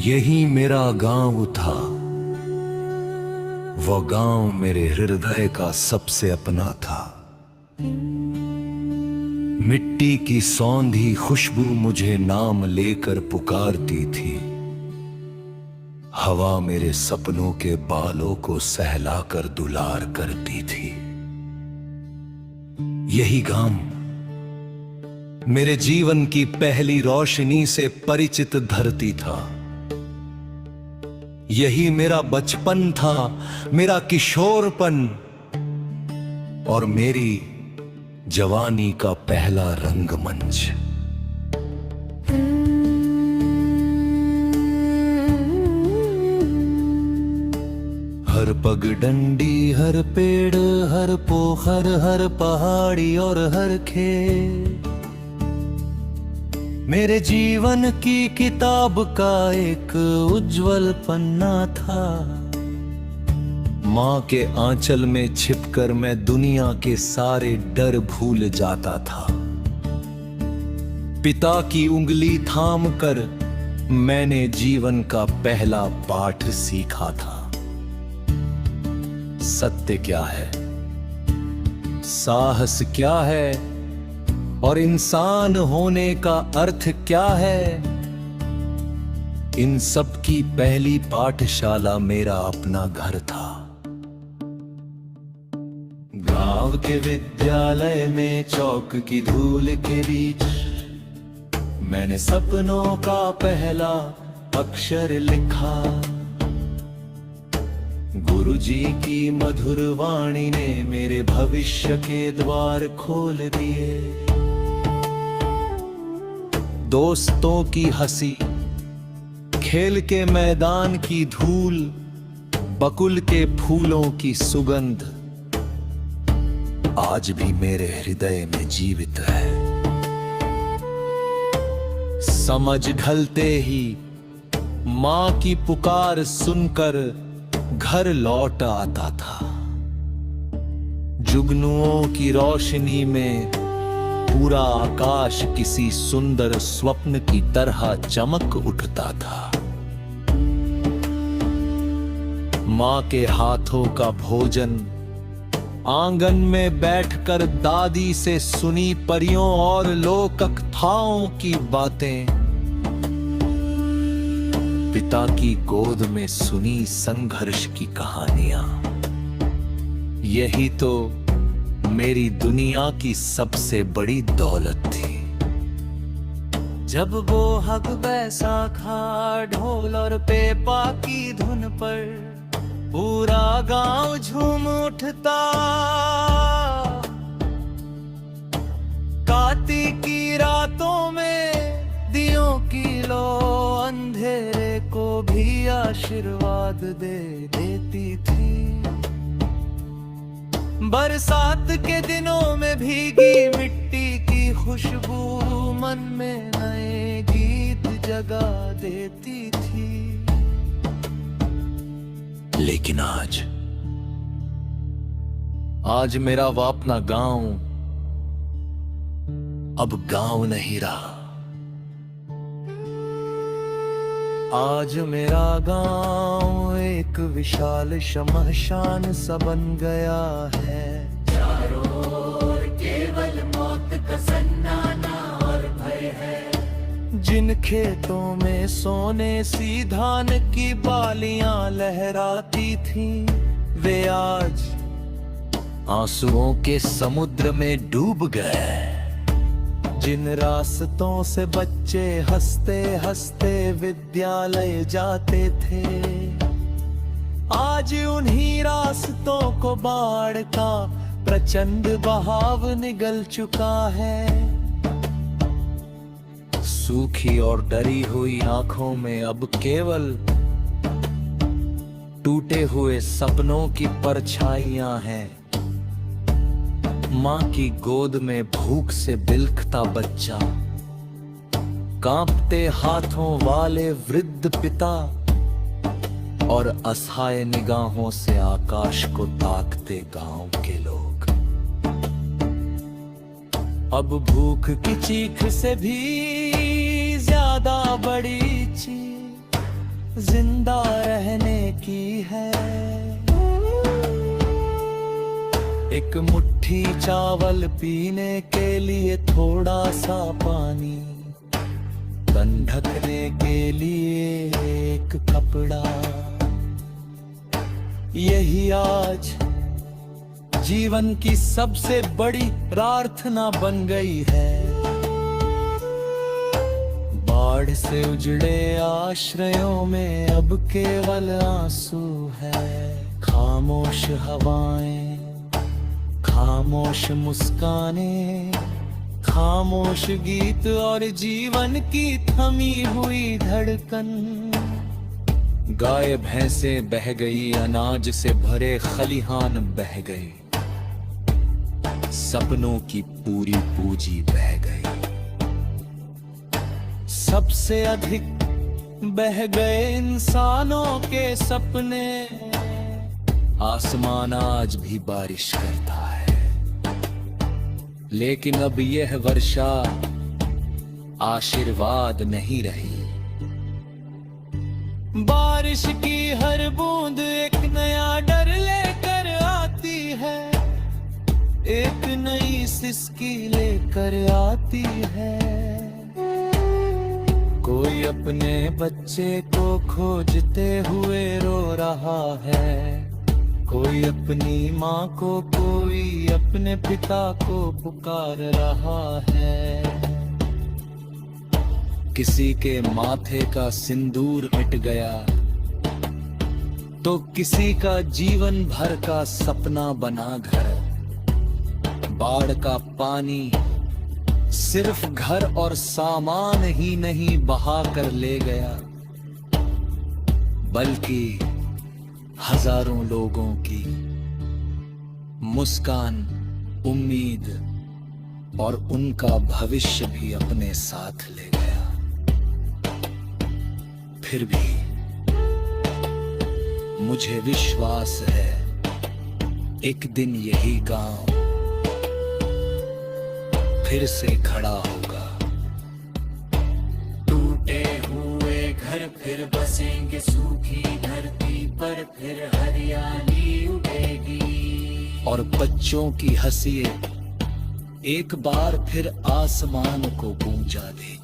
यही मेरा गांव था। वो गांव मेरे हृदय का सबसे अपना था। मिट्टी की सौंधी खुशबू मुझे नाम लेकर पुकारती थी। हवा मेरे सपनों के बालों को सहलाकर दुलार करती थी। यही गांव मेरे जीवन की पहली रोशनी से परिचित धरती था। यही मेरा बचपन था, मेरा किशोरपन और मेरी जवानी का पहला रंगमंच। हर पगडंडी, हर पेड़, हर पोखर, हर पहाड़ी और हर खेत मेरे जीवन की किताब का एक उज्जवल पन्ना था। मां के आंचल में छिपकर मैं दुनिया के सारे डर भूल जाता था। पिता की उंगली थामकर मैंने जीवन का पहला पाठ सीखा था। सत्य क्या है, साहस क्या है और इंसान होने का अर्थ क्या है। इन सब की पहली पाठशाला मेरा अपना घर था। गांव के विद्यालय में चौक की धूल के बीच मैंने सपनों का पहला अक्षर लिखा। गुरुजी की मधुर वाणी ने मेरे भविष्य के द्वार खोल दिए। दोस्तों की हंसी, खेल के मैदान की धूल, बकुल के फूलों की सुगंध आज भी मेरे हृदय में जीवित है। समझ ढलते ही मां की पुकार सुनकर घर लौट आता था। जुगनुओं की रोशनी में पूरा आकाश किसी सुंदर स्वप्न की तरह चमक उठता था। मां के हाथों का भोजन, आंगन में बैठकर दादी से सुनी परियों और लोक कथाओं की बातें, पिता की गोद में सुनी संघर्ष की कहानियां, यही तो मेरी दुनिया की सबसे बड़ी दौलत थी। जब वो हक बैसाखा ढोल और पेपा की धुन पर पूरा गांव झूम उठता, कार्तिक की रातों में दियों की लो अंधेरे को भी आशीर्वाद दे देती थी। बरसात के दिनों में भीगी मिट्टी की खुशबू मन में नए गीत जगा देती थी। लेकिन आज मेरा वो अपना गांव अब गांव नहीं रहा। आज मेरा गांव एक विशाल शमशान सा बन गया है। चारों ओर केवल मौत का सन्नाटा और भय है। जिन खेतों में सोने सी धान की बालियां लहराती थीं, वे आज आंसुओं के समुद्र में डूब गए। जिन रास्तों से बच्चे हंसते हंसते विद्यालय जाते थे, आज उन्हीं रास्तों को बाढ़ का प्रचंड बहाव निगल चुका है। सूखी और डरी हुई आंखों में अब केवल टूटे हुए सपनों की परछाइयां हैं। मां की गोद में भूख से बिलखता बच्चा, कांपते हाथों वाले वृद्ध पिता और असहाय निगाहों से आकाश को ताकते गांव के लोग। अब भूख की चीख से भी बड़ी चीज जिंदा रहने की है। एक मुट्ठी चावल पीने के लिए थोड़ा सा पानी, तन ढकने के लिए एक कपड़ा। यही आज जीवन की सबसे बड़ी प्रार्थना बन गई है। बाढ़ से उजड़े आश्रयों में अब केवल आंसू है। खामोश हवाएं, खामोश मुस्कानें, खामोश गीत और जीवन की थमी हुई धड़कन। गाय भैंसे बह गई, अनाज से भरे खलिहान बह गए, सपनों की पूरी पूंजी बह गई। सबसे अधिक बह गए इंसानों के सपने। आसमान आज भी बारिश करता है, लेकिन अब यह वर्षा आशीर्वाद नहीं रही। बारिश की हर बूंद एक नया डर लेकर आती है, एक नई सिसकी लेकर आती है। कोई अपने बच्चे को खोजते हुए रो रहा है, कोई अपनी माँ को, कोई अपने पिता को पुकार रहा है। किसी के माथे का सिंदूर मिट गया, तो किसी का जीवन भर का सपना बना घर। बाढ़ का पानी सिर्फ घर और सामान ही नहीं बहा कर ले गया, बल्कि हजारों लोगों की मुस्कान, उम्मीद और उनका भविष्य भी अपने साथ ले गया। फिर भी मुझे विश्वास है, एक दिन यही गांव फिर से खड़ा होगा। टूटे हुए घर फिर बसेंगे, सूखी धरती पर फिर हरियाली उगेगी। और बच्चों की हंसी एक बार फिर आसमान को गूंजा देगी।